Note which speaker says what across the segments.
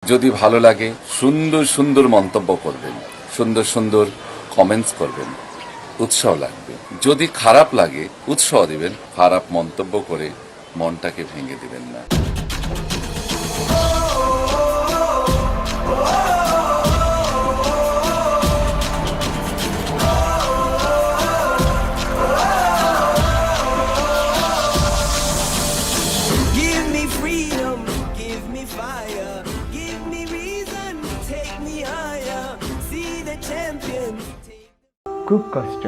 Speaker 1: যদি ভালো লাগে সুন্দর সুন্দর মন্তব্য করবেন, সুন্দর সুন্দর কমেন্টস করবেন, উৎসাহ লাগবে। যদি খারাপ লাগে উৎসাহ দিবেন, খারাপ মন্তব্য করে মনটাকে ভেঙে দিবেন না।
Speaker 2: Give me freedom, give me fire, give me reason, take me higher. See the champion.
Speaker 3: খুব কষ্ট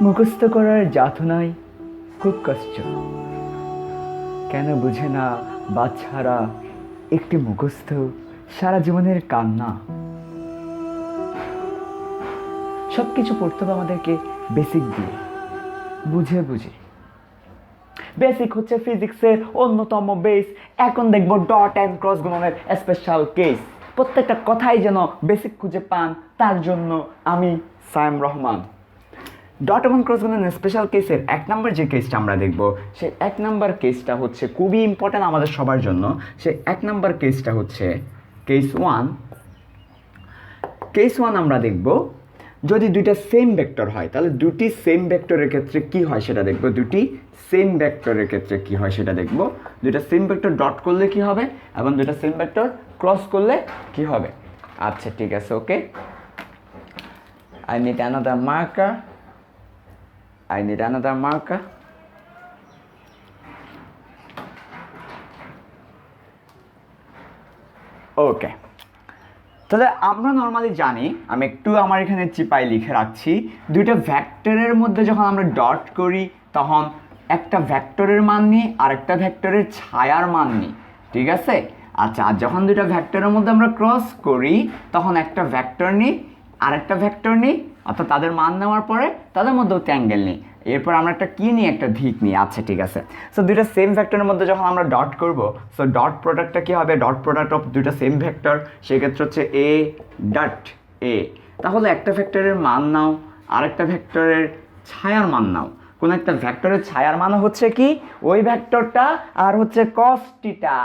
Speaker 3: মুখস্থ করার যাতনায়, খুব কষ্ট। কেন বুঝে না বাচ্চারা একটি মুখস্থ সারা জীবনের কান্না। সব কিছু পড়তে হবে আমাদেরকে বেসিক দিয়ে, বুঝে বুঝে। বেসিক হচ্ছে ফিজিক্সের অন্যতম বেস। এখন দেখবো ডট অ্যান্ড ক্রস গুণনের স্পেশাল কেস। প্রত্যেকটা কথাই যেন বেসিক খুঁজে পান, তার জন্য আমি সায়েম রহমান। ডট এবং ক্রস গুণনের স্পেশাল কেসের 1 নম্বর যে কেসটা আমরা দেখব, সেই 1 নম্বর কেসটা হচ্ছে খুবই ইম্পর্ট্যান্ট আমাদের সবার জন্য। সেই 1 নম্বর কেসটা হচ্ছে কেস 1। কেস 1 আমরা দেখব, যদি দুইটা সেম ভেক্টর হয় তাহলে দুটি সেম ভেক্টরের ক্ষেত্রে কি হয় সেটা দেখব। দুটি সেম ভেক্টরের ক্ষেত্রে কি হয় সেটা দেখব। দুইটা সেম ভেক্টর ডট করলে কি হবে এবং দুইটা সেম ভেক্টর ক্রস করলে কি হবে। আচ্ছা ঠিক আছে, ওকে। I need another marker. ওকে, তাহলে আমরা নর্মালি জানি, আমি একটু আমার এখানে চিপাই লিখে রাখছি, দুইটা ভেক্টরের মধ্যে যখন আমরা ডট করি তখন একটা ভেক্টরের মান নিই আর একটা ভেক্টরের ছায়ার মান নিই, ঠিক আছে। আচ্ছা, আর যখন দুইটা ভেক্টরের মধ্যে আমরা ক্রস করি তখন একটা ভেক্টর নিই আর একটা ভেক্টর নিই, অর্থাৎ তাদের মান নেওয়ার পরে তাদের মধ্যেও অ্যাঙ্গেল নিই। এরপর আমরা একটা কি নিই, একটা ধিক নিই। আচ্ছা ঠিক আছে। সো দুইটা সেম ভেক্টরের মধ্যে যখন আমরা ডট করব, সো ডট প্রোডাক্টটা কি হবে, ডট প্রোডাক্ট অফ দুইটা সেম ভেক্টর, সেক্ষেত্রে হচ্ছে এ ডট এ। তাহলে একটা ভেক্টরের মান নাও আরেকটা ভেক্টরের ছায়ার মান নাও। কোন একটা ভেক্টরের ছায়ার মান হচ্ছে কি ওই ভেক্টরটা আর হচ্ছে cos থিটা।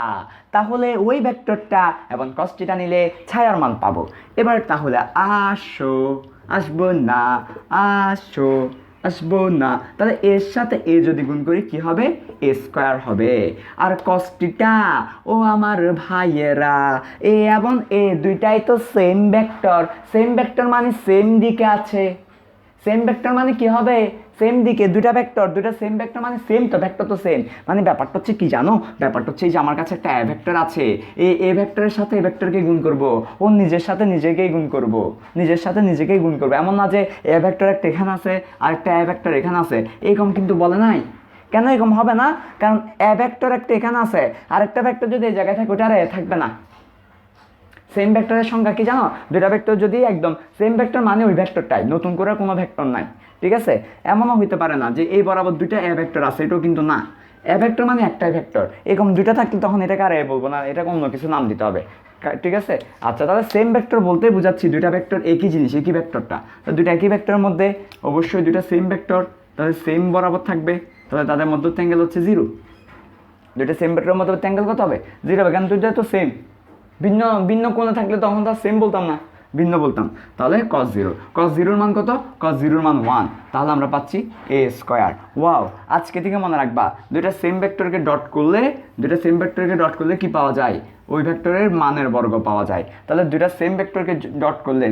Speaker 3: তাহলে ওই ভেক্টরটা এবং cos থিটা নিলে ছায়ার মান পাবো। এবার তাহলে আসবো না, তাহলে এর সাথে এ যদি গুণ করি কি হবে, এ স্কয়ার হবে। আর cos থিটা, ও আমার ভাইয়েরা, এ এবং এ দুইটাই তো সেম ভেক্টর মানে সেম দিকে আছে। সেম ভেক্টর মানে কি হবে, সেম দিকে। দুইটা ভেক্টর, দুইটা সেম ভেক্টর মানে সেম তো, ভেক্টর তো সেম। মানে ব্যাপারটা হচ্ছে কি জানো, ব্যাপারটা হচ্ছে এই যে আমার কাছে একটা এ ভেক্টর আছে, এই এ ভেক্টরের সাথে এ ভেক্টরকে গুণ করব, ও নিজের সাথে নিজেকেই গুণ করব। এমন না যে এ ভেক্টর একটা এখানে আছে আর একটা এ ভেক্টর এখানে আছে, এরকম কিন্তু বলে নাই। কেন এরকম হবে না, কারণ এ ভেক্টর একটা এখানে আছে আর একটা ভেক্টর যদি এই জায়গায় থাকে ওটা আর এ থাকবে না। সেম ভেক্টরের সংখ্যা কি জানো, দুইটা ভেক্টর যদি একদম সেম ভেক্টর মানে ওই ভেক্টরটাই, নতুন করে কোনো ভেক্টর নাই, ঠিক আছে। এমনও হইতে পারে না যে এই বরাবর দুইটা এ ভেক্টর আছে, এটাও কিন্তু না। এ ভেক্টর মানে একটাই ভেক্টর, এরকম দুইটা থাকলে তখন এটাকে আর এ বলবো না, এটাকে অন্য কিছু নাম দিতে হবে, ঠিক আছে। আচ্ছা, তাহলে সেম ভেক্টর বলতে বুঝাচ্ছি দুইটা ভেক্টর একই জিনিস, একই ভেক্টরটা। তো দুইটা একই ভেক্টরের মধ্যে অবশ্যই দুইটা সেম ভেক্টর, তাহলে সেম বরাবর থাকবে, তাহলে তাদের মধ্যে অ্যাঙ্গেল হচ্ছে 0। দুইটা সেম ভেক্টরের মধ্যে অ্যাঙ্গেল কত হবে, 0 হবে, কারণ দুইটা তো সেম। ভিন্ন কোণে থাকলে তখন তো সেম বলতাম না, ভিন্ন বলতাম। তাহলে cos 0 মান কত, cos 0 মান 1, তাহলে আমরা পাচ্ছি a স্কয়ার। ওয়াও, আজকে থেকে মনে রাখবা, দুইটা সেম ভেক্টরকে ডট করলে কি পাওয়া যায়, ওই ভেক্টরের মানের বর্গ পাওয়া যায়। তাহলে দুইটা সেম ভেক্টরকে ডট করলে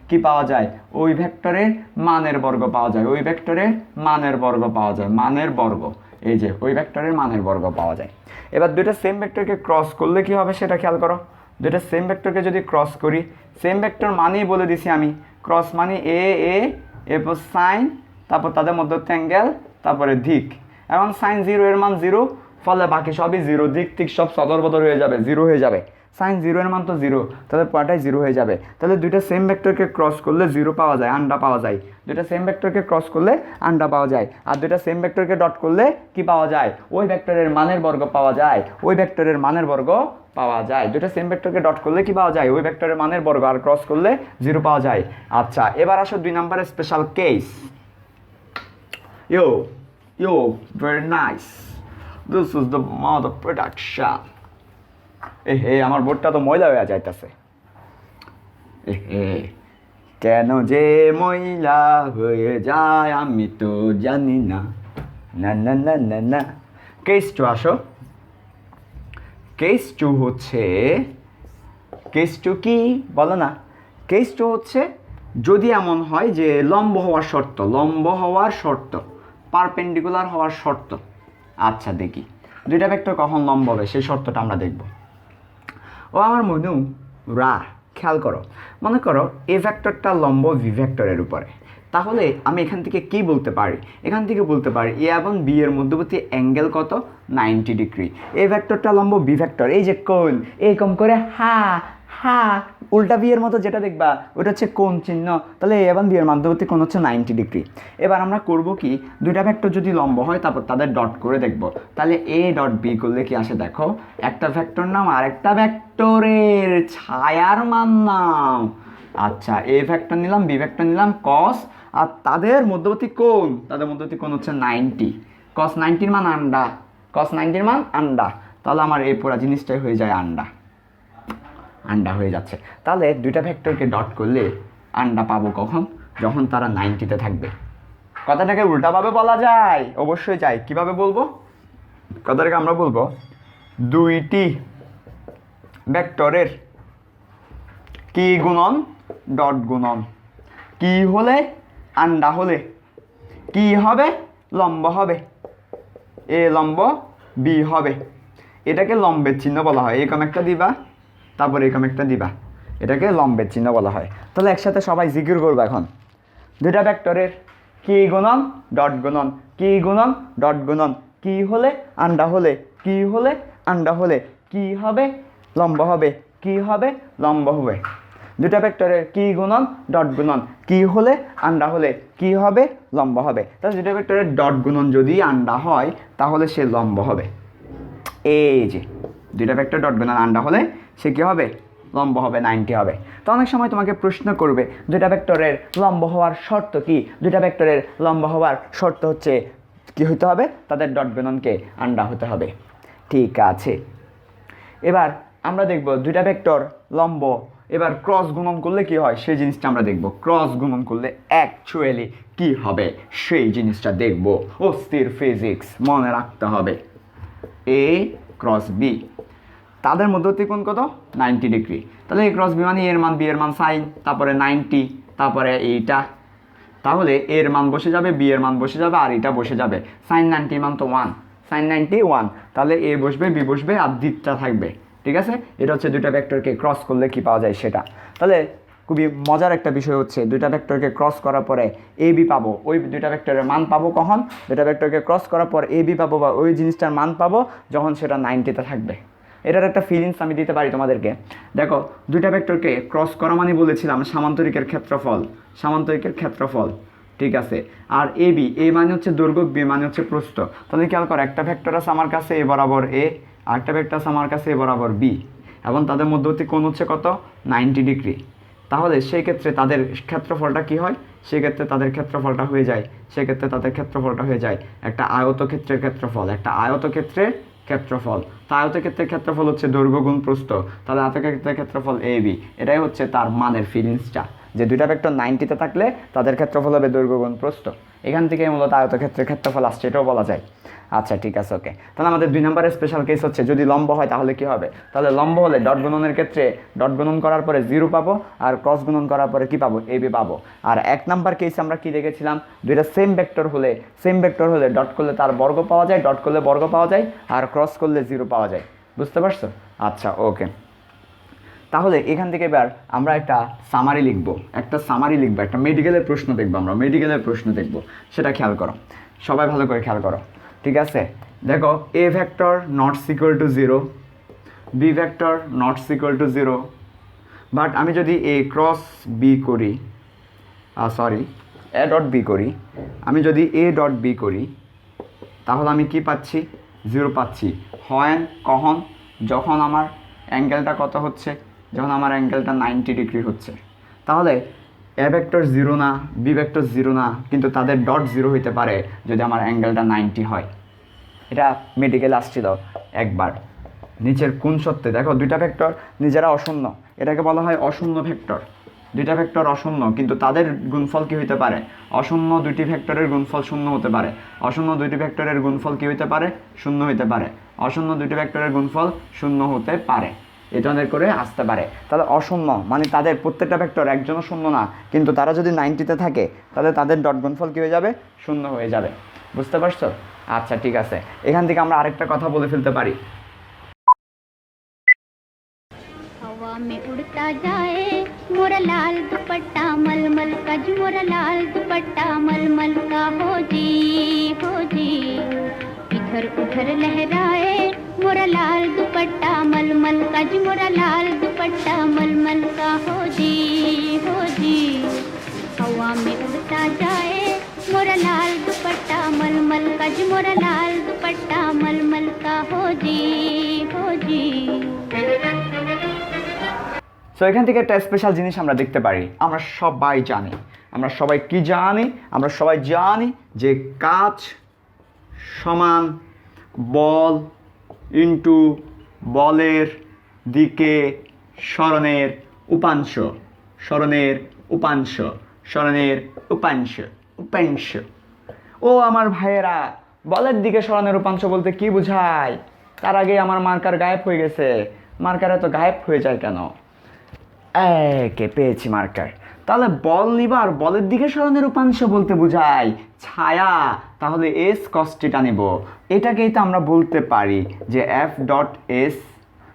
Speaker 3: কি পাওয়া যায়, ওই ভেক্টরের মানের বর্গ পাওয়া যায়, মানের বর্গ। এই যে ওই ভেক্টরের মানের বর্গ পাওয়া যায়। এবার দুইটা সেম ভেক্টরকে ক্রস করলে কি হবে সেটা খেয়াল করো। দুইটা সেম ভেক্টরকে যদি ক্রস করি, সেম ভেক্টর মানেই বলে দিছি আমি, ক্রস মানে এরপর সাইন, তারপর তাদের মধ্যে অ্যাঙ্গেল, তারপরে দিক। এবং সাইন 0 এর মান 0, ফলে বাকি সবই 0, দিক সব সদর বদল হয়ে যাবে, 0 হয়ে যাবে। সাইন 0 এর মান তো 0, তাহলে পুরোটাই 0 হয়ে যাবে। তাহলে দুইটা সেম ভেক্টরকে ক্রস করলে 0 পাওয়া যায়, আন্ডা পাওয়া যায়। দুইটা সেম ভেক্টরকে ক্রস করলে আন্ডা পাওয়া যায়। আর দুইটা সেম ভেক্টরকে ডট করলে কি পাওয়া যায়, ওই ভেক্টরের মানের বর্গ পাওয়া যায়, দুইটা সেম ভেক্টরকে ডট করলে কি পাওয়া যায়, ওই ভেক্টরের মানের বর্গ, আর ক্রস করলে 0 পাওয়া যায়। আচ্ছা, এবার আসো 2 নম্বরের special case. Yo very nice. This is the mother production. Hey আমার বোর্ডটা তো ময়লা হয়ে যাইতেছে। হে কেন যে ময়লা হয়ে যায় আমি তো জানি না। না না না না না। কেস টু আসো। কেস টু হচ্ছে, কেস টু কি বলো না? কেস টু হচ্ছে যদি এমন হয় যে লম্ব হওয়ার শর্ত, লম্ব হওয়ার শর্ত, পারপেন্ডিকুলার হওয়ার শর্ত। আচ্ছা দেখি দুইটা ভেক্টর কখন লম্ব হবে সেই শর্তটা আমরা দেখব। ও আমার মনু রা, খেয়াল করো, মনে করো এ ভেক্টরটা লম্ব ভি ভেক্টরের উপরে, তাহলে আমি এখান থেকে কি বলতে পারি? এখান থেকে বলতে পারি এ এবং বি এর মধ্যবর্তী অ্যাঙ্গেল কত? 90 ডিগ্রি। এ ভেক্টরটা লম্ব বি ভেক্টর, এই যে কোণ এরকম করে হা হা উল্টা বি এর মতো যেটা দেখবা ওটা হচ্ছে কোণ চিহ্ন, তাহলে এ এবং বি এর মধ্যবর্তী কোণ হচ্ছে 90 ডিগ্রি। এবার আমরা করব কি, দুইটা ভেক্টর যদি লম্ব হয় তারপর তাদের ডট করে দেখব। তাহলে এ ডট বি করলে কি আসে দেখো, একটা ভেক্টর নাম আর একটা ভেক্টরের ছায়ার মান নাও। আচ্ছা এ ভেক্টর নিলাম, বি ভেক্টর নিলাম কস, আর তাদের মধ্যবর্তী কোণ, তাদের মধ্যবর্তী কোণ হচ্ছে 90। কস 90-র মান আন্ডা, কস 90-র মান আন্ডা, তাহলে আমার এই পুরো জিনিসটাই হয়ে যায় আন্ডা। আন্ডা হয়ে যাচ্ছে। তাহলে দুইটা ভেক্টরকে ডট করলে আন্ডা পাবো কখন? যখন তারা 90-তে থাকবে। কথাটাকে উল্টাভাবে বলা যায়? অবশ্যই যায়। কিভাবে বলবো কথাটাকে? আমরা বলবো দুইটি ভেক্টরের কি গুণন ডট গুণন, কি হলে আন্ডা হলে কি হবে? লম্ব হবে। এ লম্ব বি হবে। এটাকে লম্বের চিহ্ন বলা হয়। এরকম একটা দিবা, তারপর এরকম একটা দিবা, এটাকে লম্বের চিহ্ন বলা হয়। তাহলে একসাথে সবাই জিকির করবো এখন। দুইটা ভেক্টরের কি গুণন ডট গুণন, কি গুণন ডট গুণন, কি হলে আন্ডা হলে, কি হলে আন্ডা হলে কি হবে? লম্ব হবে। কি হবে? লম্ব হবে। দুটা ভেক্টরের কি গুণন ডট গুণন, কি হলে আন্ডা হলে কি হবে? লম্ব হবে। তাহলে দুটা ভেক্টরের ডট গুণন যদি আন্ডা হয় তাহলে সে লম্ব হবে। এই যে দুইটা ভেক্টর ডট গুণন আন্ডা হলে সে কী হবে? লম্ব হবে, 90 হবে। তো অনেক সময় তোমাকে প্রশ্ন করবে দুইটা ভেক্টরের লম্ব হওয়ার শর্ত কি? দুইটা ভেক্টরের লম্ব হওয়ার শর্ত হচ্ছে কি হতে হবে? তাদের ডট গুণনকে আন্ডা হতে হবে। ঠিক আছে, এবার আমরা দেখব দুইটা ভেক্টর লম্ব, এবার ক্রস গুণন করলে কি হয় সেই জিনিসটা আমরা দেখব। ক্রস গুণন করলে অ্যাকচুয়ালি কি হবে সেই জিনিসটা দেখব। অস্থির ফিজিক্স মনে রাখতে হবে। এ ক্রস বি, তাদের মধ্যবর্তী কোণ কত? 90 ডিগ্রি। তাহলে এ ক্রস বি মানে এর মান, বি এর মান সাইন, তারপরে 90, তারপরে এইটা, তাহলে এর মান বসে যাবে, বি এর মান বসে যাবে, আর এটা বসে যাবে। সাইন 90 মান তো 1, সাইন 90 1, তাহলে এ বসবে, বি বসবে, আর দিকটা থাকবে। ঠিক আছে, এটা হচ্ছে দুইটা ভেক্টরকে ক্রস করলে কি পাওয়া যায় সেটা। তাহলে খুবই মজার একটা বিষয় হচ্ছে দুইটা ভেক্টরকে ক্রস করার পরে এ বি পাবো, ওই দুইটা ভেক্টরের মান পাবো কখন? দুইটা ভেক্টরকে ক্রস করার পর এ বি পাবো বা ওই জিনিসটার মান পাবো যখন সেটা 90-তে থাকবে। এটার একটা ফিলিংস আমি দিতে পারি তোমাদেরকে। দেখো দুইটা ভেক্টরকে ক্রস করা মানে বলেছিলাম সামান্তরিকের ক্ষেত্রফল, সামান্তরিকের ক্ষেত্রফল। ঠিক আছে, আর এ বি, এ মানে হচ্ছে দৈর্ঘ্য, বি মানে হচ্ছে প্রস্থ। তাহলে খেয়াল করো একটা ভেক্টর আছে আমার কাছে এ বরাবর এ, আর একটা ভেক্টর আছে আমার কাছে এ বরাবর বি, এবং তাদের মধ্যবর্তী কোণ হচ্ছে কত? 90 ডিগ্রি। তাহলে সেই ক্ষেত্রে তাদের ক্ষেত্রফলটা কি হয়? সেক্ষেত্রে তাদের ক্ষেত্রফলটা হয়ে যায়, সেক্ষেত্রে তাদের ক্ষেত্রফলটা হয়ে যায় একটা আয়তক্ষেত্রের ক্ষেত্রফল, একটা আয়তক্ষেত্রের ক্ষেত্রফল। তা আয়তক্ষেত্রের ক্ষেত্রফল হচ্ছে দৈর্ঘ্য গুণ প্রস্থ, তাহলে আয়তক্ষেত্রের ক্ষেত্রফল এ বি। এটাই হচ্ছে তার মানের ফিলিংসটা, যে দুইটা ভেক্টর 90-তে থাকলে তাদের ক্ষেত্রফল হবে দৈর্ঘ্য গুণ প্রস্থ। এখান থেকে মূলত আয়তক্ষেত্রের ক্ষেত্রফল আসছে, এটাও বলা যায়। আচ্ছা ঠিক আছে, ওকে। তাহলে আমাদের 2 নম্বরের স্পেশাল কেস হচ্ছে যদি লম্ব হয় তাহলে কি হবে? তাহলে লম্ব হলে ডট গুণনের ক্ষেত্রে ডট গুণন করার পরে 0 পাবো, আর ক্রস গুণন করার পরে কি পাবো? এ বি পাবো। আর 1 নাম্বার কেস আমরা কি দেখেছিলাম? দুইটা সেম ভেক্টর হলে ডট করলে তার বর্গ পাওয়া যায়, ডট করলে বর্গ পাওয়া যায়, আর ক্রস করলে 0 পাওয়া যায়। বুঝতে পারছো? আচ্ছা ওকে। তাহলে এখান থেকে এবার আমরা একটা সামারি লিখবো, একটা মেডিকেলের প্রশ্ন দেখবো, আমরা মেডিকেলের প্রশ্ন দেখবো, সেটা খেয়াল করো, সবাই ভালো করে খেয়াল করো। ঠিক আছে, দেখো A vector not equal to 0, B vector not equal to 0, but আমি যদি এ ক্রস বি করি, এ ডট বি করি, আমি যদি এ ডট বি করি তাহলে আমি কি পাচ্ছি? 0 পাচ্ছি। হয় কখন? যখন আমার অ্যাঙ্গেলটা কত হচ্ছে? যখন আমার অ্যাঙ্গেলটা 90 ডিগ্রি হচ্ছে। তাহলে এ ভেক্টর 0 না, বি ভেক্টর 0 না, কিন্তু তাদের ডট 0 হইতে পারে যদি আমার অ্যাঙ্গেলটা 90 হয়। এটা মেডিকেল আসছিল একবার। নিচের কোন সত্যে দেখো দুইটা ভেক্টর নিজেরা অশূন্য, এটাকে বলা হয় অশূন্য ভেক্টর। দুইটা ভেক্টর অশূন্য, কিন্তু তাদের গুণফল কি হতে পারে? অশূন্য দুইটি ভেক্টরের গুণফল শূন্য হতে পারে। অশূন্য দুইটি ভেক্টরের গুণফল কি হতে পারে? শূন্য হতে পারে। অশূন্য দুইটি ভেক্টরের গুণফল শূন্য হতে পারে, এটা আমাদের করে আসতে পারে। তাহলে অশূন্য মানে তাদের প্রত্যেকটা ভেক্টর একজনও শূন্য না, কিন্তু তারা যদি 90-তে থাকে তাহলে তাদের ডট গুণফল কী হয়ে যাবে? শূন্য হয়ে যাবে। বুঝতে পারছো? আচ্ছা ঠিক আছে, এখান থেকে আমরা আরেকটা কথা বলে ফেলতে পারি।
Speaker 4: हवा में उड़ता जाए मोरा लाल दुपट्टा मलमल का, जो मोरा लाल दुपट्टा मलमल का हो जी इधर उधर लहराए मोरा लाल दुपट्टा मलमल का, जो मोरा लाल दुपट्टा मलमल का हो जी हवा में उड़ता जाए मोरा लाल दुपट्टा मलमल का, जो मोरा लाल दुपट्टा मलमल का हो जी
Speaker 3: সো এখান থেকে একটা স্পেশাল জিনিস আমরা দেখতে পারি। আমরা সবাই জানি, আমরা সবাই কি জানি? আমরা সবাই জানি যে কাজ সমান বল ইন্টু বলের দিকে সরণের উপাংশ, সরণের উপাংশ, সরণের উপাংশ, উপাংশ। ও আমার ভাইয়েরা, বলের দিকে সরণের উপাংশ বলতে কি বোঝায়? তার আগে আমার মার্কার গায়েব হয়ে গেছে। মার্কার এত গায়েব হয়ে যায় কেন? কে পেয়েছি মার্কার। তাহলে বল নিবা আর বলের দিকে সরণের উপাংশ বলতে বোঝায় ছায়া। তাহলে এস কস থিটা নেব, এটাকেই তো আমরা বলতে পারি যে এফ ডট এস।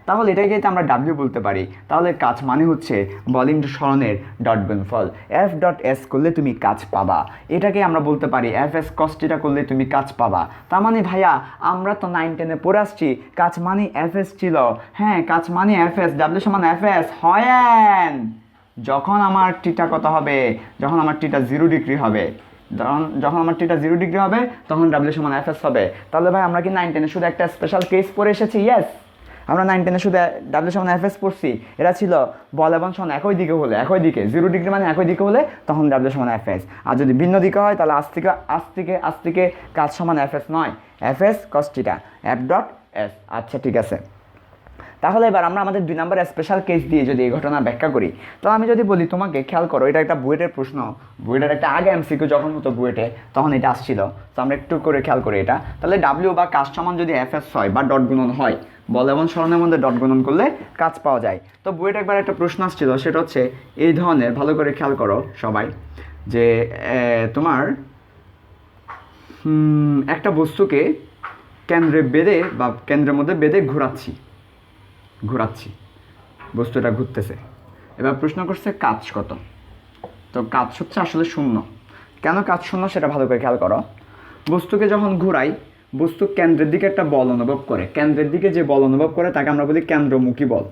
Speaker 3: তাহলে এটাকেই তো আমরা ডাব্লিউ বলতে পারি। তাহলে কাজ মানে হচ্ছে বল ইন্টু সরণের ডট গুণফল। এফ ডট এস করলে তুমি কাজ পাবা, এটাকে আমরা বলতে পারি এফ এস কস থিটা করলে তুমি কাজ পাবা। তার মানে ভাইয়া আমরা তো 9-10-এ পড়ে আসছি কাজ মানে এফ এস ছিল। হ্যাঁ, কাজ মানে এফ এস, ডাব্লিউ সমান এফ এস হয় যখন আমার টিটা কত হবে? যখন আমার টিটা 0 ডিগ্রি হবে। যখন আমার টিটা 0 ডিগ্রি হবে তখন ডাব্লিউ সমান এফ এস হবে। তাহলে ভাই আমরা কি 9-10-এ শুধু একটা স্পেশাল কেস পড়ে এসেছি? ইয়েস, আমরা 9-10-এ শুধু ডাব্লিউ সমান এফ এস পড়ছি। এটা ছিল বল এবং সমান একই দিকে হলে, একই দিকে 0 ডিগ্রি মানে একই দিকে হলে তখন ডাব্লিউ সমান এফ এস। আর যদি ভিন্ন দিকে হয় তাহলে আজ থেকে কাজ সমান এফ এস নয়, F S cos theta, F dot S. আচ্ছা ঠিক আছে, তাহলে এবার আমরা আমাদের 2 নম্বর স্পেশাল কেস দিয়ে যদি এই ঘটনা ব্যাখ্যা করি, তো আমি যদি বলি তোমাকে খেয়াল করো, এটা একটা বুয়েটের প্রশ্ন, বুয়েটের একটা আগে এমসিকিউ যখন হতো বুয়েটে তখন এটা আসছিল। তো আমরা একটু করে খেয়াল করি এটা। তাহলে ডাব্লিউ বা কাজ সমান যদি এফ এস হয় বা ডট গুণন হয়, বল এবং সরণের মধ্যে ডট গুণন করলে কাজ পাওয়া যায়। তো বুয়েটে একবার একটা প্রশ্ন আসছিল, সেটা হচ্ছে এই ধরনের, ভালো করে খেয়াল করো সবাই, যে তোমার একটা বস্তুকে কেন্দ্রে বেঁধে বা কেন্দ্রের মধ্যে বেঁধে ঘোরাচ্ছি, বস্তুটা ঘুরতেছে। এবার প্রশ্ন করছে কাজ কত? তো কাজ হচ্ছে আসলে শূন্য। কেন কাজ শূন্য সেটা ভালো করে খেয়াল করো। বস্তুকে যখন ঘোরাই, বস্তু কেন্দ্রের দিকে একটা বল অনুভব করে, কেন্দ্রের দিকে যে বল অনুভব করে তাকে আমরা বলি কেন্দ্রমুখী বল।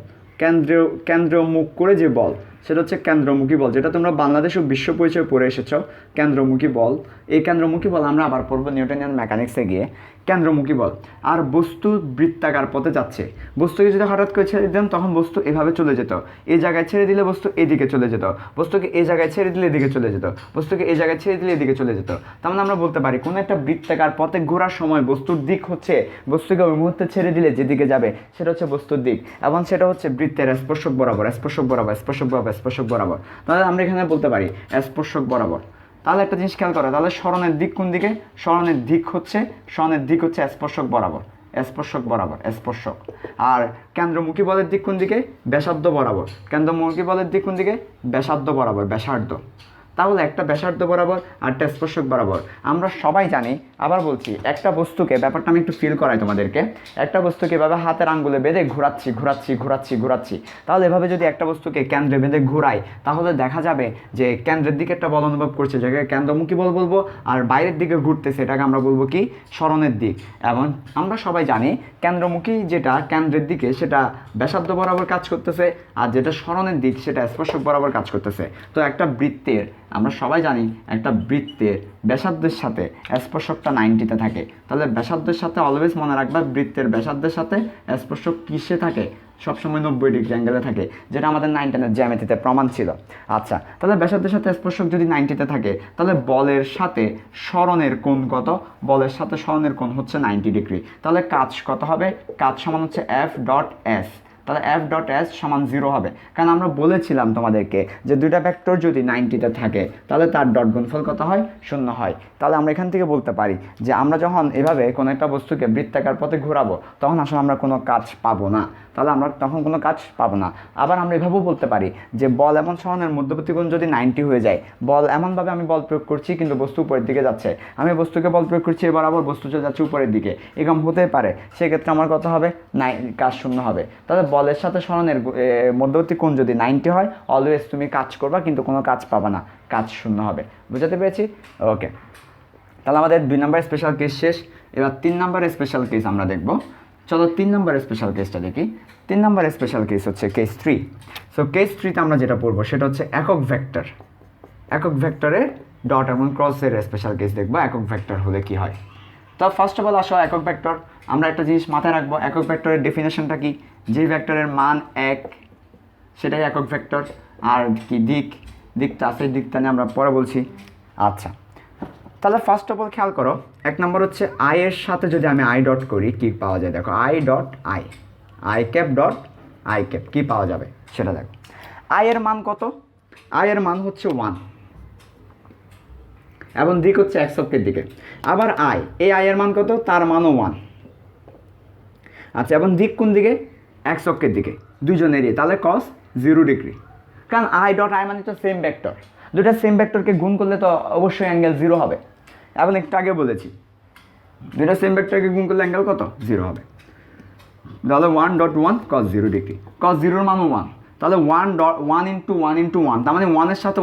Speaker 3: কেন্দ্রমুখ করে যে বল সেটা হচ্ছে কেন্দ্রমুখী বল, যেটা তোমরা বাংলাদেশ ও বিশ্ব পরিচয় পড়ে এসেছো। কেন্দ্রমুখী বল, এই কেন্দ্রমুখী বল আমরা আবার পড়বো নিউটনিয়ান মেকানিক্সে গিয়ে। কেন্দ্রমুখী বল। আর বস্তু বৃত্তাকার পথে যাচ্ছে, বস্তুকে যদি হঠাৎ করে ছেড়ে দিতাম তখন বস্তু এভাবে চলে যেত, এই জায়গায় ছেড়ে দিলে বস্তু এদিকে চলে যেত, বস্তুকে এই জায়গায় ছেড়ে দিলে এদিকে চলে যেত, বস্তুকে এই জায়গায় ছেড়ে দিলে এদিকে চলে যেত। তার মানে আমরা বলতে পারি কোনো একটা বৃত্তাকার পথে ঘোরার সময় বস্তুর দিক হচ্ছে, বস্তুকে ওই মুহূর্তে ছেড়ে দিলে যেদিকে যাবে সেটা হচ্ছে বস্তুর দিক, এবং সেটা হচ্ছে বৃত্তের স্পর্শক বরাবর, স্পর্শক বরাবর, স্পর্শক বরাবর, স্পর্শক বরাবর। তাহলে আমরা এখানে বলতে পারি স্পর্শক বরাবর। তাহলে একটা জিনিস খেয়াল করো, তাহলে সরণের দিক কোন দিকে? সরণের দিক হচ্ছে স্পর্শক বরাবর, স্পর্শক বরাবর, স্পর্শক। আর কেন্দ্রমুখী বলের দিক কোন দিকে? ব্যাসার্ধ বরাবর। কেন্দ্রমুখী বলের দিক কোন দিকে? ব্যাসার্ধ বরাবর, ব্যাসার্ধ। তাহলে একটা ব্যাসার্ধ বরাবর আর একটা স্পর্শক বরাবর। আমরা সবাই জানি, আবার বলছি, একটা বস্তুকে, ব্যাপারটা আমি একটু ফিল করাই তোমাদেরকে, একটা বস্তুকে এভাবে হাতের আঙ্গুলে বেঁধে ঘোরাচ্ছি। তাহলে এভাবে যদি একটা বস্তুকে কেন্দ্রে বেঁধে ঘোরাই তাহলে দেখা যাবে যে কেন্দ্রের দিকে একটা বল অনুভব করছে, যেটাকে কেন্দ্রমুখী বল বলবো, আর বাইরের দিকে ঘুরতেছে এটাকে আমরা বলবো কি? সরণের দিক। এবং আমরা সবাই জানি কেন্দ্রমুখী যেটা কেন্দ্রের দিকে সেটা ব্যাসার্ধ বরাবর কাজ করতেছে, আর যেটা সরণের দিক সেটা স্পর্শক বরাবর কাজ করতেছে। তো একটা বৃত্তের আমরা সবাই জানি একটা বৃত্তের ব্যাসার্ধের সাথে স্পর্শকটা 90-তে থাকে, তাহলে ব্যাসার্ধের সাথে অলওয়েজ মনে রাখবা বৃত্তের ব্যাসার্ধের সাথে স্পর্শক কিসে থাকে, সবসময় 90 ডিগ্রি অ্যাঙ্গেলে থাকে, যেটা আমাদের 9 টেনের জ্যামিতিতে প্রমাণ ছিল। আচ্ছা, তাহলে ব্যাসার্ধের সাথে স্পর্শক যদি 90-তে থাকে, তাহলে বলের সাথে সরণের কোণ কত? বলের সাথে সরণের কোণ হচ্ছে 90 ডিগ্রি। তাহলে কাজ কত হবে? কাজ সমান হচ্ছে F.S। তাহলে F.S সমান 0 হবে, কারণ আমরা বলেছিলাম তোমাদেরকে যে দুইটা ভেক্টর যদি 90-তে থাকে তাহলে তার ডট গুণফল কত হয়? 0 হয়। তাহলে আমরা এখান থেকে বলতে পারি যে আমরা যখন এভাবে কোনো একটা বস্তুকে বৃত্তাকার পথে ঘোরাবো তখন আসলে আমরা কোনো কাজ পাবো না, তাহলে আমরা তখন কোনো কাজ পাবো না। আবার আমরা এভাবেও বলতে পারি যে বল এমন সরণের মধ্যবর্তী কোণ যদি 90 হয়ে যায়, বল এমনভাবে আমি বল প্রয়োগ করছি কিন্তু বস্তু উপরের দিকে যাচ্ছে, আমি বস্তুকে বল প্রয়োগ করছি এবার আবার বস্তু চলে যাচ্ছে উপরের দিকে, এরকম হতে পারে, সেক্ষেত্রে আমার কত হবে? কাজ 0 হবে। তাহলে বলের সাথে সরণের মধ্যবর্তী কোণ যদি 90 হয়, অলওয়েজ তুমি কাজ করবা কিন্তু কোনো কাজ পাবা না, কাজ 0 হবে। বুঝাতে পেরেছি? ওকে, তাহলে আমাদের 2 নম্বর স্পেশাল কেস শেষ। এবার 3 নম্বরের স্পেশাল কেস আমরা দেখব। চলো 3 নম্বরের স্পেশাল কেসটা দেখি। 3 নম্বরের স্পেশাল কেস হচ্ছে কেস 3। সো কেস 3তে আমরা যেটা পড়বো সেটা হচ্ছে একক ভেক্টর। একক ভেক্টরের ডট এবং ক্রসের স্পেশাল কেস দেখবো, একক ভেক্টর হলে কি হয়। তো ফার্স্ট অফ অল আসো একক ভেক্টর, আমরা একটা জিনিস মাথায় রাখবো, একক ভেক্টরের ডেফিনেশনটা কি? যে ভেক্টরের মান 1 সেটাই একক ভেক্টর। আর কি দিকটা আছে, দিকটা নিয়ে আমরা পরে বলছি। আচ্ছা, তাহলে ফার্স্ট অফ অল খেয়াল করো, 1 নম্বর হচ্ছে আই এর সাথে যদি আমি আই ডট করি কি পাওয়া যায়? দেখো I dot I cap dot I cap কী পাওয়া যাবে সেটা দেখো। আই এর মান কত? আই এর মান হচ্ছে 1 এবং দিক হচ্ছে x অক্ষের দিকে। আবার এই আই এর মান কত? তার মানও 1। আচ্ছা, এবং দিক কোন দিকে? x অক্ষের দিকে, দুজনেরই, তাহলে cos 0 ডিগ্রি। কারণ আই ডট আই মানে তো সেম ভেক্টর, দুটা সেম ভেক্টরকে গুণ করলে তো অবশ্যই অ্যাঙ্গেল 0 হবে। এবং একটু আগে বলেছি দুটা সেম ভেক্টরকে গুণ করলে অ্যাঙ্গেল কত? 0 হবে। তাহলে 1.1 cos 0 ডিগ্রি, cos 0 মানও 1, তাহলে 1 ইন্টু 1 তার মানে 1 এর সাথে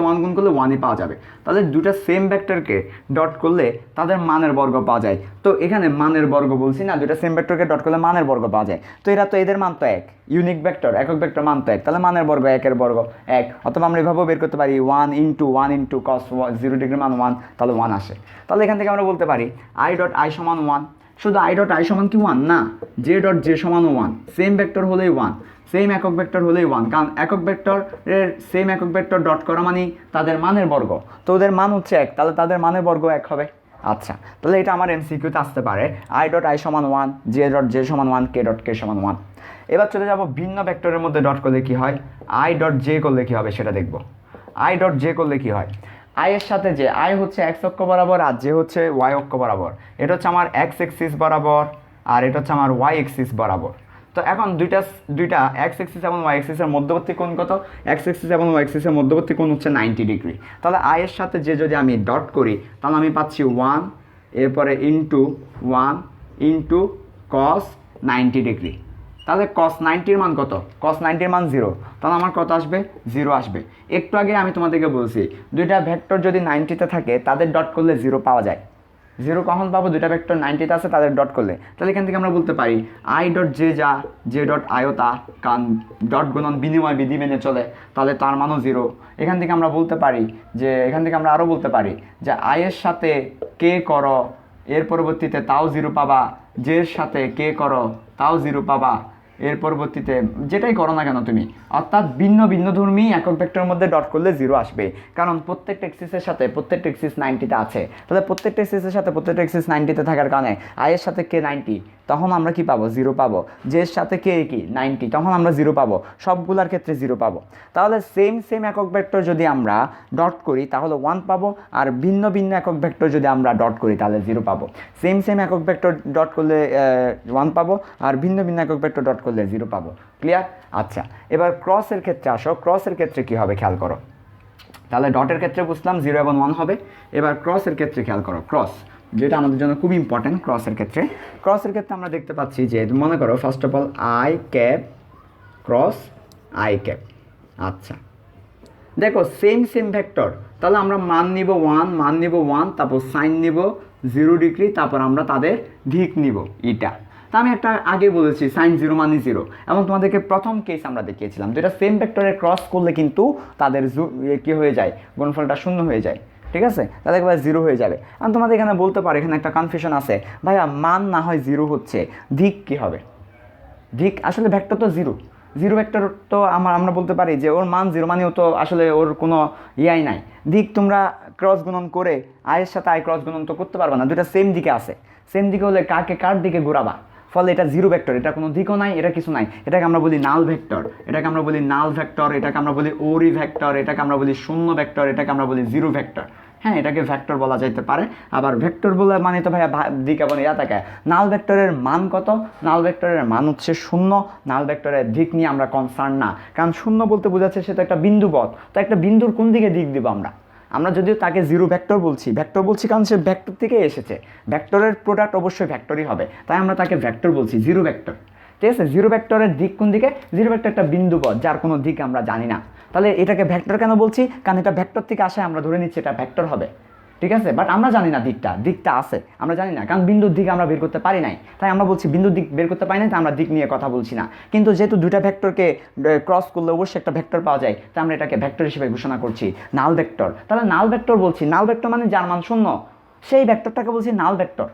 Speaker 3: 1 গুণ করলে 1ই পাওয়া যাবে। তাহলে দুটা সেম ভেক্টরকে ডট করলে তাদের মানের বর্গ পাওয়া যায়। তো এখানে মানের বর্গ বলছি না, দুটা সেম ভেক্টরকে ডট করলে মানের বর্গ পাওয়া যায়। তো এরা তো এদের মান তো 1, ইউনিক ভেক্টর, একক ভেক্টর মান তো 1, তাহলে মানের বর্গ 1 বর্গ 1। অথবা আমরা এভাবেও বের করতে পারি 1 ইন্টু cos 0 ডিগ্রি মান 1, তাহলে 1 আসে। তাহলে এখান থেকে আমরা বলতে পারি আই ডট আই সমান 1। শুধু আই ডট আই সমান কি 1 না, জে ডট জে সমানও 1, সেম ভেক্টর হলেই 1, সেম একক ভেক্টর হলেই 1, কারণ একক ভেক্টরের সেম একক ভেক্টর ডট করা মানে তাদের মানের বর্গ, তো ওদের মান হচ্ছে 1, তাহলে তাদের মানের বর্গ 1 হবে। আচ্ছা, তাহলে এটা আমার এমসিকিউতে আসতে পারে আই ডট আই সমান 1, জে ডট জে সমান 1, কে ডট কে সমান 1। এবার চলে যাব ভিন্ন ভেক্টরের মধ্যে ডট করলে কি হয়, আই ডট জে করলে কি হবে সেটা দেখব। আই ডট জে করলে কি হয়, আই এর সাথে যে আই হচ্ছে x অক্ষ বরাবর আর জে হচ্ছে y অক্ষ বরাবর, এটা হচ্ছে আমার x এক্সিস বরাবর আর এটা হচ্ছে আমার y এক্সিস বরাবর। তো এখন দুইটা x এক্সিস এবং y এক্সিসের মধ্যবর্তী কোণ কত? x এক্সিস এবং y এক্সিসের মধ্যবর্তী কোণ হচ্ছে 90 ডিগ্রি। তাহলে আই এর সাথে যে যদি আমি ডট করি তাহলে আমি পাচ্ছি 1 এরপরে ইন্টু 1 ইন্টু cos 90 ডিগ্রি। তাহলে cos 90 এর মান কত? cos 90 এর মান 0, তাহলে আমার কত আসবে? 0 আসবে। একটু আগে আমি তোমাদেরকে বলছি দুইটা ভেক্টর যদি 90-তে থাকে তাদের ডট করলে 0 পাওয়া যায়। 0 কখন পাবো? দুইটা ভেক্টর 90-তে আছে তাদের ডট করলে। তাহলে এখান থেকে আমরা বলতে পারি আই ডট জে যা, জে ডট আইও তা, কারণ ডট গুণন বিনিময় বিধি মেনে চলে, তাহলে তার মানও 0। এখান থেকে আমরা বলতে পারি যে আমরা আরও বলতে পারি যে আই এর সাথে কে করো, এর পরবর্তীতে তাও 0 পাবা, জের সাথে কে করো তাও 0 পাবা, এর পরবর্তীতে যেটাই করো না কেন তুমি, অর্থাৎ ভিন্ন ভিন্ন ধর্মী একক ভেক্টরের মধ্যে ডট করলে 0 আসবে, কারণ প্রত্যেকটা এক্সিসের সাথে প্রত্যেকটা এক্সিস 90-তে আছে। তাহলে প্রত্যেকটা এক্সিসের সাথে প্রত্যেকটা এক্সিস 90-তে থাকার কারণে আই এর সাথে কে 90, তখন আমরা কি পাবো? 0 পাবো। জের সাথে কে কি 90, তখন আমরা 0 পাবো। সবগুলোর ক্ষেত্রে 0 পাবো। তাহলে সেম একক ভেক্টর যদি আমরা ডট করি তাহলে 1 পাবো, আর ভিন্ন ভিন্ন একক ভেক্টর যদি আমরা ডট করি তাহলে 0 পাবো। সেম একক ভেক্টর ডট করলে 1 পাবো, আর ভিন্ন ভিন্ন একক ভেক্টর ডট করলে 0 পাবো। ক্লিয়ার? আচ্ছা, এবার ক্রসের ক্ষেত্রে আসো। ক্রসের ক্ষেত্রে কি হবে খেয়াল করো। তাহলে ডটের ক্ষেত্রে বুঝলাম 0 এবং 1 হবে। এবার ক্রসের ক্ষেত্রে খেয়াল করো, ক্রস যেটা আমাদের জন্য খুব ইম্পর্টেন্ট। ক্রসের ক্ষেত্রে আমরা দেখতে পাচ্ছি যে মনে করো first of all I cap cross I cap. আচ্ছা, দেখো সেম ভেক্টর, তাহলে আমরা মান নিব 1, তারপর সাইন নিব 0 ডিগ্রি, তারপর আমরা তাদের দিক নিব ইটা। তা আমি একটা আগে বলেছি সাইন জিরো মানে জিরো, এবং তোমাদেরকে প্রথম কেস আমরা দেখিয়েছিলাম দুইটা সেম ভেক্টরের ক্রস করলে কিন্তু তাদের কি হয়ে যায়, গুণফলটা শূন্য হয়ে যায়, ঠিক আছে, তাহলে একবার জিরো হয়ে যাবে। আমি তোমাদের এখানে বলতে পারি, এখানে একটা কনফিউশন আছে, ভাইয়া মান না হয় জিরো হচ্ছে, দিক কি হবে? দিক আসলে ভেক্টর তো জিরো, জিরো ভেক্টর তো আমরা বলতে পারি যে ওর মান জিরো, মানেও তো আসলে ওর কোনো ইয়াই নাই। দিক তোমরা ক্রস গুণন করে আয়ের সাথে আয় ক্রস গুণন তো করতে পারবে না, দুটা সেম দিকে আছে, সেম দিকে হলে কাকে কার দিকে ঘোরাবা, ফলে এটা জিরো ভেক্টর, এটা কোনো দিকও নাই, এটা কিছু নাই, এটাকে আমরা বলি নাল ভেক্টর, এটাকে আমরা বলি নাল ভেক্টর, এটাকে আমরা বলি ওরি ভেক্টর, এটাকে আমরা বলি শূন্য ভেক্টর, এটাকে আমরা বলি জিরো ভেক্টর। হ্যাঁ, এটাকে ভেক্টর বলা যাইতে পারে। আবার ভেক্টর বলে মানে তো ভাইয়া দিক এবং ইয়া থাকে। নাল ভেক্টরের মান কত? নাল ভেক্টরের মান হচ্ছে শূন্য। নাল ভেক্টরের দিক নিয়ে আমরা কনসার্ন না, কারণ শূন্য বলতে বোঝাচ্ছে সেটা একটা বিন্দু পথ, তো একটা বিন্দুর কোন দিকে দিক দিব আমরা যদিও তাকে জিরো ভেক্টর বলছি কারণ সে ভেক্টর থেকে এসেছে, ভেক্টরের প্রোডাক্ট অবশ্যই ভেক্টরই হবে, তাই আমরা তাকে ভেক্টর বলছি, জিরো ভেক্টর, ঠিক আছে। জিরো ভেক্টরের দিক কোন দিকে? জিরো ভেক্টর একটা বিন্দু পথ যার কোনো দিক আমরা জানি না, তাহলে এটাকে ভেক্টর কেন বলছি? কারণ এটা ভেক্টর থেকে আসে, আমরা ধরে নিচ্ছি এটা ভেক্টর হবে, ঠিক আছে। বাট আমরা জানি না দিকটা আছে, আমরা জানি না, কারণ বিন্দুর দিক আমরা বের করতে পারি নাই, তাই আমরা বলছি বিন্দুর দিক বের করতে পারি নাই, তাই আমরা দিক নিয়ে কথা বলছি না। কিন্তু যেহেতু দুইটা ভেক্টরকে ক্রস করলে অবশ্যই একটা ভেক্টর পাওয়া যায়, তাই আমরা এটাকে ভেক্টর হিসেবে ঘোষণা করছি, নাল ভেক্টর। তাহলে নাল ভেক্টর বলছি, নাল ভেক্টর মানে যার মান শূন্য, সেই ভেক্টরটাকে বলছি নাল ভেক্টর।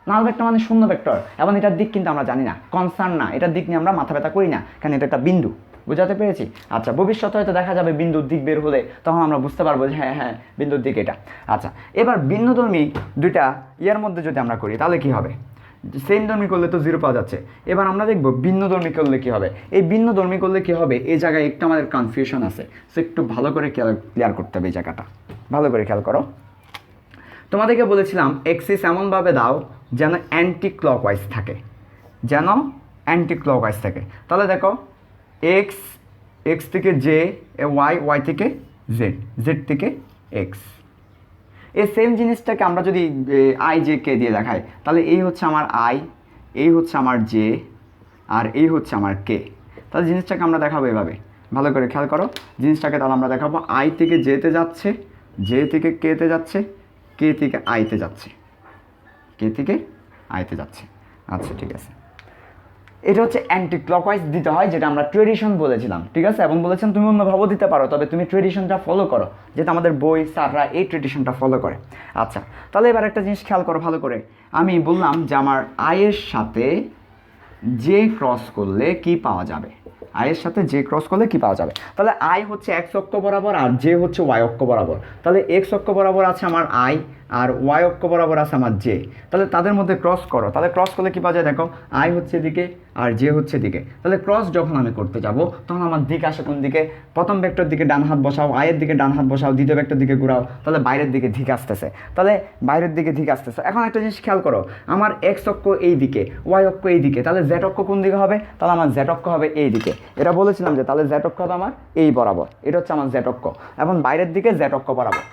Speaker 3: নাল ভেক্টর মানে শূন্য ভেক্টর, এবং এটার দিক কিন্তু আমরা জানি না, কনসার্ন না, এটার দিক নিয়ে আমরা মাথা ব্যথা করি না, কারণ এটা একটা বিন্দু। বুঝাতে পেরেছি? আচ্ছা, ভবিষ্যতে হয়তো দেখা যাবে বিন্দুর দিক বের হলে, তখন আমরা বুঝতে পারবো যে হ্যাঁ বিন্দুর দিক এটা। আচ্ছা, এবার ভিন্নধর্মী দুইটা ইয়ার মধ্যে যদি আমরা করি তাহলে কি হবে? সেম ধর্মী করলে তো জিরো পাওয়া যাচ্ছে। এবার আমরা দেখবো ভিন্নধর্মী করলে কি হবে। এই ভিন্নধর্মী করলে কি হবে, এই জায়গায় একটু আমাদের কনফিউশন আছে, সো একটু ভালো করে ক্লিয়ার করতে হবে এই জায়গাটা, ভালো করে খেয়াল করো। তোমাদেরকে বলেছিলাম এক্সিস এমনভাবে দাও যেন অ্যান্টি ক্লকওয়াইজ থাকে, তাহলে দেখো এক্স থেকে জে, ওয়াই থেকে জেড থেকে এক্স। এই সেম জিনিসটাকে আমরা যদি আই জে কে দিয়ে দেখাই, তাহলে এই হচ্ছে আমার আই, এই হচ্ছে আমার জে, আর এই হচ্ছে আমার কে। তাহলে জিনিসটাকে আমরা দেখাবো এভাবে, ভালো করে খেয়াল করো জিনিসটাকে। তাহলে আমরা দেখাবো আই থেকে জেতে যাচ্ছে, জে থেকে কেতে যাচ্ছে, কে থেকে আইতে যাচ্ছে, আচ্ছা ঠিক আছে। এটা হচ্ছে অ্যান্টি ক্লকওয়াইজ দিতে হয়, যেটা আমরা ট্রেডিশন বলেছিলাম, ঠিক আছে। এবং বলেছেন তুমি অন্যভাবেও দিতে পারো, তবে তুমি ট্রেডিশনটা ফলো করো, যেটা আমাদের বই স্যাররা এই ট্রেডিশনটা ফলো করে। আচ্ছা, তাহলে এবার একটা জিনিস খেয়াল করো ভালো করে। আমি বললাম যে আমার আয়ের সাথে জে ক্রস করলে কি পাওয়া যাবে, আয়ের সাথে জে ক্রস করলে কি পাওয়া যাবে। তাহলে আই হচ্ছে এক্স অক্ষ বরাবর আর জে হচ্ছে ওয়াই অক্ষ বরাবর। তাহলে এক্স অক্ষ বরাবর আছে আমার আই, আর ওয়াই অক্ষ বরাবর আছে আমার জে। তাহলে তাদের মধ্যে ক্রস করো, তাহলে ক্রস করলে কি পাওয়া যায় দেখো, আই হচ্ছে দিকে আর জে হচ্ছে দিকে। তাহলে ক্রস যখন আমি করতে যাব তখন আমার দিক আসে কোন দিকে? প্রথম ভেক্টর দিকে ডান হাত বসাও, আয়ের দিকে ডান হাত বসাও, দ্বিতীয় ভেক্টর দিকে ঘুরাও, তাহলে বাইরের দিকে দিক আসতেছে, এখন একটা জিনিস খেয়াল করো, আমার এক্স অক্ষ এই দিকে, ওয়াই অক্ষ এই দিকে, তাহলে জেড অক্ষ কোন দিকে হবে? তাহলে আমার জেড অক্ষ হবে এই দিকে। এটা বলেছিলাম যে তাহলে জেড অক্ষ হবে আমার এই বরাবর, এটা হচ্ছে আমার জেড অক্ষ, এবং বাইরের দিকে জেড অক্ষ বরাবর।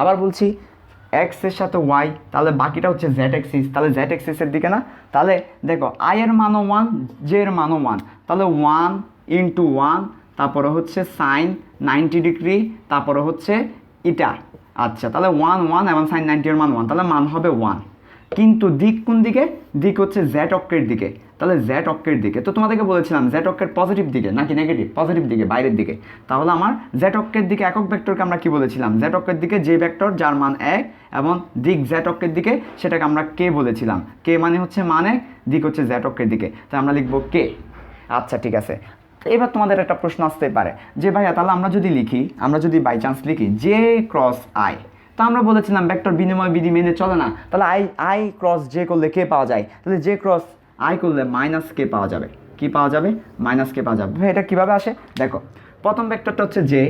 Speaker 3: আবার বলছি এক্স এর সাথে ওয়াই, তাহলে বাকিটা হচ্ছে জেড এক্সিস, তাহলে জেড এক্সিসের দিকে না। তাহলে দেখো আই এর মানও 1, জে এর মানও 1, তাহলে 1 × 1, তারপরে হচ্ছে সাইন 90 ডিগ্রি, তারপরে হচ্ছে এটা। আচ্ছা, তাহলে 1 1 এবং সাইন 90 এর মান 1, তাহলে মান হবে 1। কিন্তু দিক কোন দিকে? দিক হচ্ছে জেড অক্ষের দিকে, তাহলে জেড অক্ষের দিকে। তো তোমাদেরকে বলেছিলাম জেড অক্ষের পজিটিভ দিকে নাকি নেগেটিভ? পজিটিভ দিকে, বাইরের দিকে। তাহলে আমার জেড অক্ষের দিকে একক ভেক্টরকে আমরা কি বলেছিলাম? জেড অক্ষের দিকে যে ভেক্টর যার মান 1 এবং দিক জেড অক্ষের দিকে, সেটাকে আমরা কে বলেছিলাম। কে মানে হচ্ছে মান 1, দিক হচ্ছে জেড অক্ষের দিকে, তাই আমরা লিখবো কে। আচ্ছা ঠিক আছে। এবার তোমাদের একটা প্রশ্ন আসতে পারে যে ভাইয়া তাহলে আমরা যদি বাই চান্স লিখি জে ক্রস আই, তা আমরা বলেছিলাম ভেক্টর বিনিময় বিধি মেনে চলে না, তাহলে আই ক্রস জে করলে কে পাওয়া যায়? তাহলে জে ক্রস আই করলে মাইনাস কে পাওয়া যাবে। কি পাওয়া যাবে? মাইনাস কে পাওয়া যাবে। ভাই এটা কীভাবে আসে দেখো, প্রথম ভেক্টরটা হচ্ছে জে,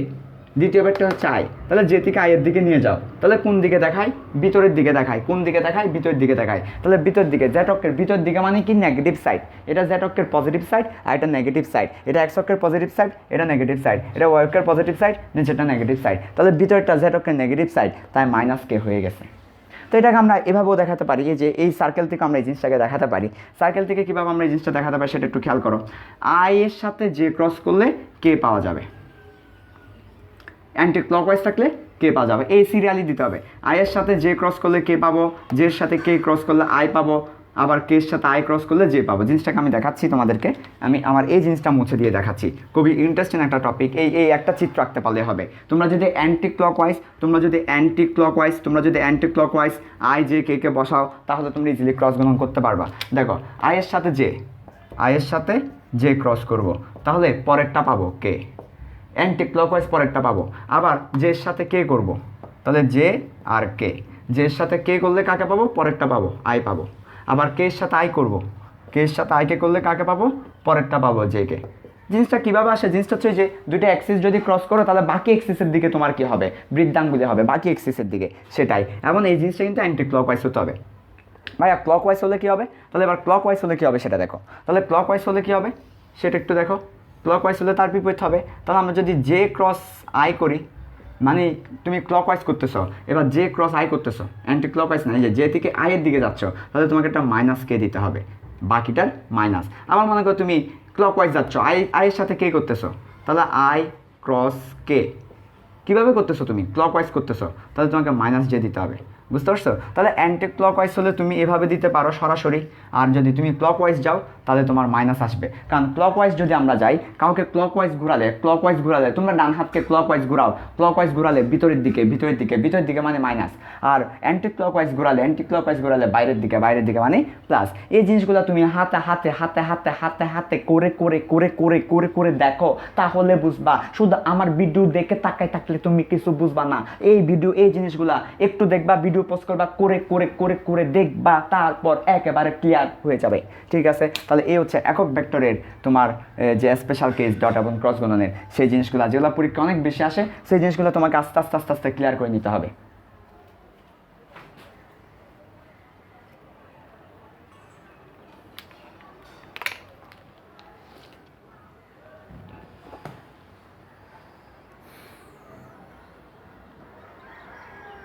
Speaker 3: দ্বিতীয় ভেক্টর হচ্ছে আই, তাহলে জে থেকে আইয়ের দিকে নিয়ে যাও, তাহলে কোন দিকে দেখায়? ভিতরের দিকে দেখায়। কোন দিকে দেখায়? ভিতরের দিকে দেখায়। তাহলে ভিতর দিকে, জেড অক্ষের ভিতর দিকে মানে কি? Negative side. এটা জেড অক্ষের পজিটিভ সাইড আর এটা নেগেটিভ সাইড। এটা এক্স অক্ষের পজিটিভ সাইড, এটা নেগেটিভ সাইড। এটা ওয়াই অক্ষের পজিটিভ সাইড, নিচেটা নেগেটিভ সাইড। তাহলে ভিতরটা জেড অক্ষের নেগেটিভ সাইড, তাই মাইনাস কে হয়ে গেছে। তো এটাকে আমরা এভাবেও দেখাতে পারি যে এই সার্কেল থেকে আমরা এই জিনিসটাকে দেখাতে পারি। সার্কেল থেকে কীভাবে আমরা এই জিনিসটা দেখাতে পারি সেটা একটু খেয়াল করো। আই এর সাথে জে ক্রস করলে কে পাওয়া যাবে, অ্যান্টি ক্লকওয়াইজ থাকলে কে পাওয়া যাবে, এই সিরিয়ালি দিতে হবে। আই এর সাথে জে ক্রস করলে কে পাবো, জের সাথে কে ক্রস করলে আই পাবো, আবার কের সাথে আই ক্রস করলে যে পাবো। জিনিসটাকে আমি দেখাচ্ছি তোমাদেরকে, আমি আমার এই জিনিসটা মুছে দিয়ে দেখাচ্ছি। খুবই ইন্টারেস্টিং একটা টপিক। এই একটা চিত্র আঁকতে পারলে হবে। তোমরা যদি anti clockwise I J K K বসাও তাহলে তোমরা ইজিলি ক্রস গুণন করতে পারবা। দেখো আয়ের সাথে জে ক্রস করব, তাহলে পরেরটা পাবো কে, অ্যান্টি ক্লকওয়াইজ পরেরটা পাবো। আবার জের সাথে কে করব, তাহলে জে আর কে, জের সাথে কে করলে কাকে পাবো, পরেরটা পাবো, আই পাবো। আবার কের সাথে আই করব, কের সাথে আইকে করলে কাকে পাবো, পরেরটা পাবো, জে কে। জিনিসটা কীভাবে আসে, জিনিসটা হচ্ছে যে দুটো অ্যাক্সিস যদি ক্রস করো তাহলে বাকি অ্যাক্সিসের দিকে তোমার কী হবে, বৃদ্ধাঙ্গুলি হবে বাকি অ্যাক্সিসের দিকে, সেটাই। এবং এই জিনিসটা কিন্তু অ্যান্টি ক্লকওয়াইজ হতে হবে। ভাইয়া ক্লকওয়াইজ হলে কী হবে, তাহলে এবার ক্লকওয়াইজ হলে কী হবে সেটা দেখো। তাহলে ক্লকওয়াইজ হলে কী হবে সেটা একটু দেখো। ক্লকওয়াইজ হলে তার বিপরীত হবে। তাহলে আমরা যদি জে ক্রস আই করি, মানে তুমি ক্লকওয়াইজ করতেছো, এবার জে ক্রস আই করতেছো, অ্যান্টি ক্লকওয়াইজ না, এই যে থেকে আইয়ের দিকে যাচ্ছ, তাহলে তোমাকে একটা মাইনাস কে দিতে হবে, বাকিটার মাইনাস। আবার মনে করো তুমি ক্লকওয়াইজ যাচ্ছ, আইয়ের সাথে কে করতেছো, তাহলে আই ক্রস কে। কীভাবে করতেছো, তুমি ক্লকওয়াইজ করতেছো, তাহলে তোমাকে মাইনাস জে দিতে হবে। বুঝতে পারছো? তাহলে অ্যান্টি ক্লকওয়াইজ হলে তুমি এভাবে দিতে পারো সরাসরি, আর যদি তুমি ক্লকওয়াইজ যাও তাহলে তোমার মাইনাস আসবে। কারণ ক্লকওয়াইজ যদি আমরা যাই, কাউকে ক্লকওয়াইজ ঘোরালে তোমরা ডান হাতকে ক্লকওয়াইজ ঘোরালে ভিতরের দিকে মানে মাইনাস। আর অ্যান্টি ক্লকওয়াইজ ঘোরালে বাইরের দিকে মানে প্লাস। এই জিনিসগুলো তুমি হাতে করে দেখো, তাহলে বুঝবা। শুধু আমার ভিডিও দেখে তাকাই থাকলে তুমি কিছু বুঝবা না। এই জিনিসগুলা একটু দেখবা, ভিডিও পোস্ট করবা, করে দেখবা, তারপর একেবারে ক্লিয়ার হয়ে যাবে। ঠিক আছে? তাহলে এই হচ্ছে একক ভেক্টরের তোমার যে স্পেশাল কেস ডট এবং ক্রস গুণনের সেই জিনিসগুলো, যেগুলো পরীক্ষা অনেক বেশি আসে, সেই জিনিসগুলো তোমাকে আস্তে আস্তে ক্লিয়ার করে নিতে হবে।